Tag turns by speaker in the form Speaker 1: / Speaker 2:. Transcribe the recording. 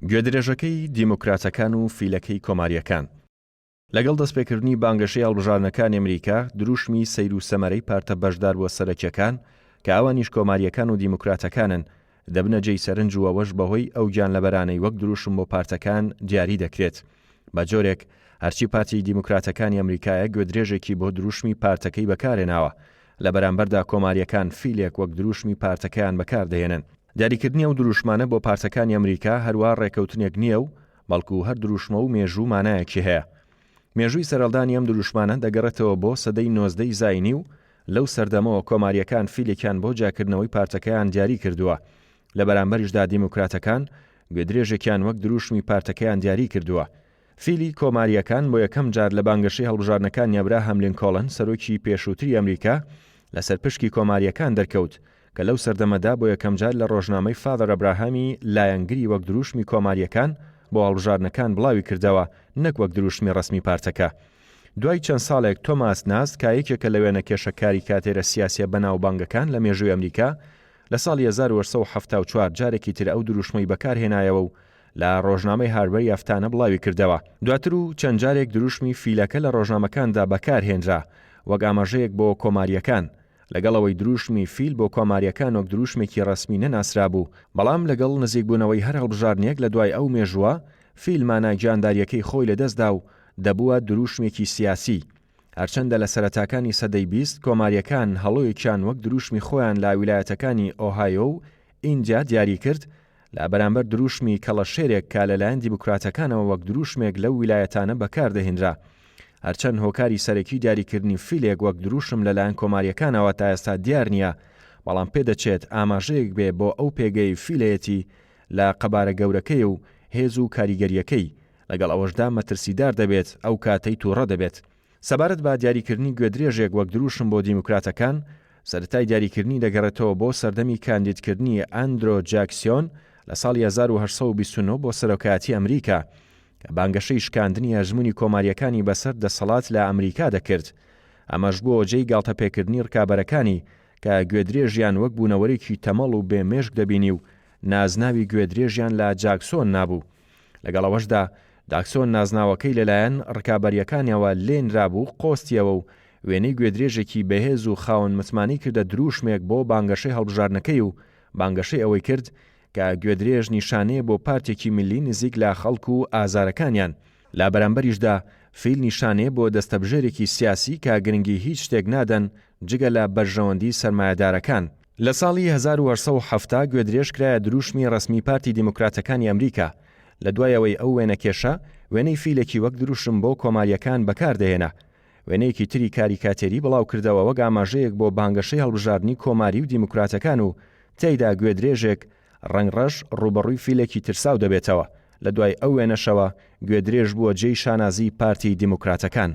Speaker 1: گوێدرێژەکەی دیموکراتەکان و فیلەکەی کۆماریەکان. لەگەڵ دەستپێکردنی بانگەشەی هەڵبژاردنەکانی ئەمریکا دروشمی سەیر و سەمەرەی پارتە بەشدار بۆ سەرەکیەکان کە ئەوانیش کۆماریەکان و دیموکراتەکانن دەبنە جێی سەرنج و ئەوەش بەهۆی ئەو گیانلەبەرانەی وەک دروشم بۆ پارتەکان دیاری دەکرێت. بە جۆرێک هەرچی پارتی دیموکراتەکانی ئەمریکایە گوێدرێژێکی بۆ دروشمی پارتەکەی بەکارهێناوە لە بەرامبەردا کۆماریەکان فیلێک وەک دروشمی پارتەکەیان بەکاردەهێنن. دیاریکردنی ئەو دروشمانە بۆ پارتەکانی ئەمریکا هەروە ڕێکەوتنێک نییە و بەڵکو هەر دروشمە و مێژوو مانایەکی هەیە. مێژووی سەرەڵدانی ئەم دروشمانە دەگەڕێتەوە بۆ سەدەی 19 زاینی و لەو سەردەمەوە کۆماریەکان فیلێکیان بۆ جاکردنەوەی پارتەکەیان دیاری کردووە. لە بەرامبەریشدا دیموکراتەکان گوێدرێژێکیان وەک دروشمی پارتەکەیان دیاری کردووە. فیلی کۆماریەکان بۆ یەکەم جار لە بانگەشەی هەڵبژاردنەکان ئەبراهام لینکۆڵن سەرۆکی پێشووتری ئەمریکا لەسەر پشکی کۆماریەکان دەرکەوت کە لەو سەردەمەدا بۆ یەکەم جار لە ڕۆژنامەی فادر ئەبراهامی لایەنگری وەک دروشمی کۆماریەکان بۆ هەڵبژاردنەکان بڵاوی کردەوە نەک وەک دروشمی ڕسمی پارتەکە. دوای چەند ساڵێک تۆماس ناست کە یەکێکە لە وێنە کێشەکاری کاتێرە سیاسیە بەناوبانگەکان لە مێژووی ئەمریکا لە ساڵی 1974 جارێکی تر ئەو دروشمەی بەکارهێنایەوە و لە ڕۆژنامەی هاربەر یافتانە بڵاوی کردەوە. دواتر و چەند جارێک دروشمی فیلەکە لە ڕۆژنامەکاندا بەکارهێنرا وەک ئاماژەیەک بۆ کۆماریەکان لەگەڵەوەی دروشمی فیل بۆ کۆماریەکان وەک دروشمێکی ڕسمی نەناسرا بوو. بەڵام لەگەڵ نزیکبوونەوەی هەر هەڵبژاردنێک لە دوای ئەو مێژووە فیلمانە گیانداریەکەی خۆی لەدەستدا و دەبووە دروشمێکی سیاسی. هەرچەندە لە سەرەتاکانی سەدەی 20 کۆماریەکان هەڵۆیەکیان وەک دروشمی خۆیان لە ویلایەتەکانی ئۆهایۆ و ئینجا دیاری کرد لە بەرامبەر دروشمی کەڵەشێرێک کە لەلایەن دیموکراتەکانەوە وەک دروشمێک لەو ویلایەتانە بەکاردەهێنرا. هەرچەند هۆکاری سەرەکی دیاریکردنی فیلێک وەک دروشم لەلایەن کۆماریەکانەوە تا ئێستا دیار نییە، بەڵام پێدەچێت ئاماژەیەک بێ بۆ ئەو پێگەی فیلەتی لە قەبارە گەورەکەی و هێز و کاریگەریەکەی لەگەڵ ئەوەشدا مەترسیدار دەبێت ئەو کاتەی تووڕە دەبێت. سەبارەت بە دیاریکردنی گوێدرێژێک وەک دروشم بۆ دیموکراتەکان سەرەتای دیاریکردنی دەگەڕێتەوە بۆ سەردەمی کاندیدکردنی ئاندرۆ جاکسیۆن لە ساڵی 1829 بۆ سەرۆکایەتی ئەمریکا کە بانگەشەی شکاندنی هەژمونی کۆماریەکانی بەسەر دەسەڵات لە ئەمریکا دەکرد. ئەمەش بۆ جێی گاڵتەپێکردنی ڕکابەرەکانی کە گوێدرێژیان وەک بوونەوەرێکی تەمەڵ و بێمێشک دەبینی و نازناوی گوێدرێژیان لە جاکسۆن نابوو. لەگەڵ ئەوەشدا جاکسۆن نازناوەکەی لەلایەن ڕکابەریەکانیەوە لێنرابوو قۆستیەوە و وێنەی گوێدرێژێکی بەهێز و خاوەن متمانی کردە دروشمێک بۆ بانگەشەی هەڵبژاردنەکەی و بانگەشەی ئەوەی کرد کە گوێدرێژ نیشانەیە بۆ پارتێکی ملی نزیک لە خەڵکو و ئازارەکانیان. لە بەرامبەریشدا فیل نیشانەیە بۆ دەستەبژێرێکی سیاسی کە گرنگی هیچ شتێک نادەن جگە لە بەرژەوەندی سەرمایەدارەکان. لە ساڵی 1870 گوێدرێژ کرایە دروشمی ڕسمی پارتی دیموکراتەکانی ئەمریکا. لە دوایەوەی ئەو وێنە کێشە وێنەی فیلێکی وەک دروشم بۆ کۆماریەکان بەکاردەهێنا. وێنەیەکی تری کاریکاتێری بڵاو کردەوە وەک ئاماژەیەک بۆ بانگەشەی هەڵبژاردنی کۆماری و دیموکراتەکان و تێیدا گوێدرێژێک ڕنگڕەش ڕوبەڕووی فیلێکی ترساو دەبێتەوە. لە دوای ئەو وێنەشەوە گوێدرێژ بووە جێی شانازی پارتی دیموکراتەکان.